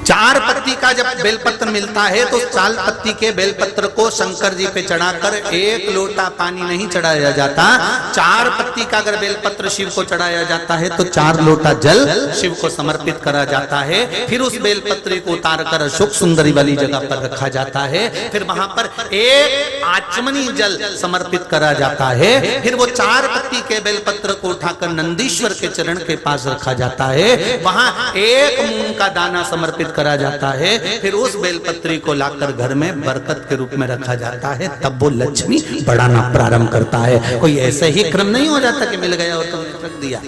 4 पत्ती का जब बेलपत्र मिलता है तो 4 पत्ती के बेलपत्र को शंकर जी पे चढ़ाकर 1 लोटा पानी नहीं चढ़ाया जाता। 4 पत्ती का अगर बेलपत्र शिव को चढ़ाया जाता है तो 4 लोटा जल शिव को समर्पित करा जाता है। फिर उस बेलपत्र को उतारकर अशोक सुंदरी वाली जगह पर रखा जाता है। फिर वहां पर 1 आचमनी जल समर्पित करा जाता है। फिर वो 4 पत्ती के बेलपत्र को उठाकर नंदीश्वर के चरण के पास रखा जाता है। वहां 1 मूंग का दाना समर्पित करा जाता है। फिर उस बेलपत्री को लाकर घर में बरकत के रूप में रखा जाता है। तब वो लक्ष्मी बढ़ाना प्रारंभ करता है। कोई ऐसे ही क्रम नहीं हो जाता कि मिल गया और तुमने रख दिया,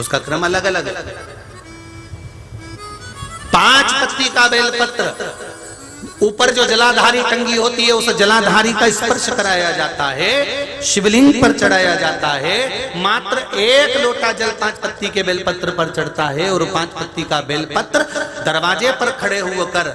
उसका क्रम अलग अलग है। 5 पत्ती का बेलपत्र, ऊपर जो जलाधारी टंगी होती है उस जलाधारी का स्पर्श कराया जाता है, शिवलिंग पर चढ़ाया जाता है। मात्र 1 लोटा जल 5 पत्ती के बेलपत्र पर चढ़ता है और 5 पत्ती का बेलपत्र दरवाजे पर खड़े होकर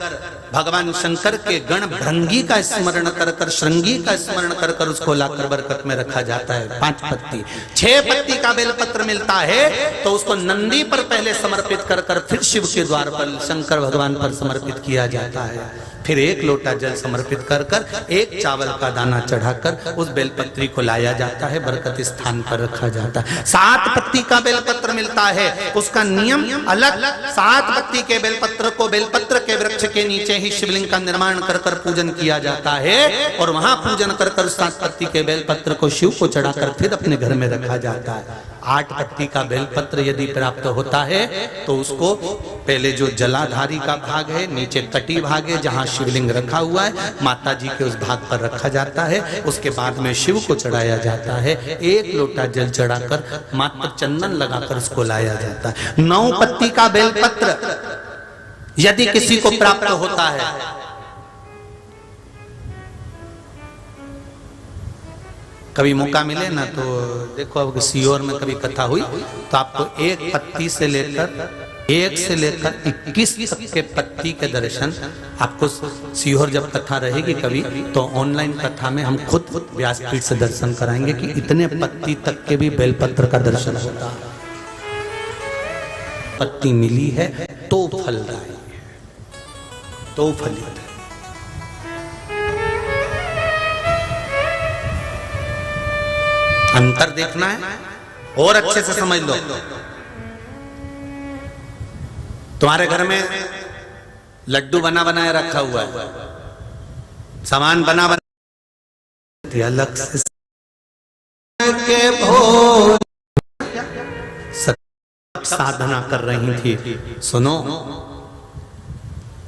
भगवान शंकर के गण भृंगी का स्मरण कर कर, श्रृंगी का स्मरण कर कर उसको लाकर बरकत में रखा जाता है। 5 पत्ती। 6 पत्ती का बेलपत्र मिलता है तो उसको नंदी पर पहले समर्पित कर कर फिर शिव के द्वार पर शंकर भगवान पर समर्पित किया जाता है। फिर 1 लोटा जल समर्पित कर कर 1 चावल का दाना चढ़ाकर उस बेलपत्री को लाया जाता है, बरकत स्थान पर रखा जाता है। 7 पत्ती का बेलपत्र मिलता है, उसका नियम अलग। 7 पत्ती के बेलपत्र को बेलपत्र के वृक्ष के नीचे ही शिवलिंग का निर्माण कर कर पूजन किया जाता है और वहां पूजन कर कर 7 पत्ती के बेलपत्र को शिव को चढ़ाकर फिर अपने घर में रखा जाता है। 8 पत्ती का बेलपत्र यदि प्राप्त होता है तो उसको पहले जो जलाधारी का भाग है, नीचे कटी भाग है जहां शिवलिंग रखा हुआ है, माता जी के उस भाग पर रखा जाता है। उसके बाद में शिव को चढ़ाया जाता है। 1 लोटा जल चढ़ाकर मात्र चंदन लगाकर उसको लाया जाता है। 9 पत्ती का बेलपत्र यदि किसी को प्राप्त होता है, कभी मौका मिले ना तो देखो, अब सीहोर में कभी कथा हुई तो आपको 1 पत्ती से लेकर 1 से लेकर 21 तक के पत्ती के दर्शन आपको सीहोर जब कथा रहेगी कभी तो ऑनलाइन कथा में हम खुद व्यासपीठ से दर्शन कराएंगे कि इतने पत्ती तक के भी बेलपत्र का दर्शन होता है। पत्ती मिली है तो फल रहा है, तो फलित है। अंतर देखना है और अच्छे से समझ लो। तुम्हारे घर में लड्डू बना बनाया रखा हुआ है, सामान बना बना अलग से के भोग साधना कर रही थी। सुनो,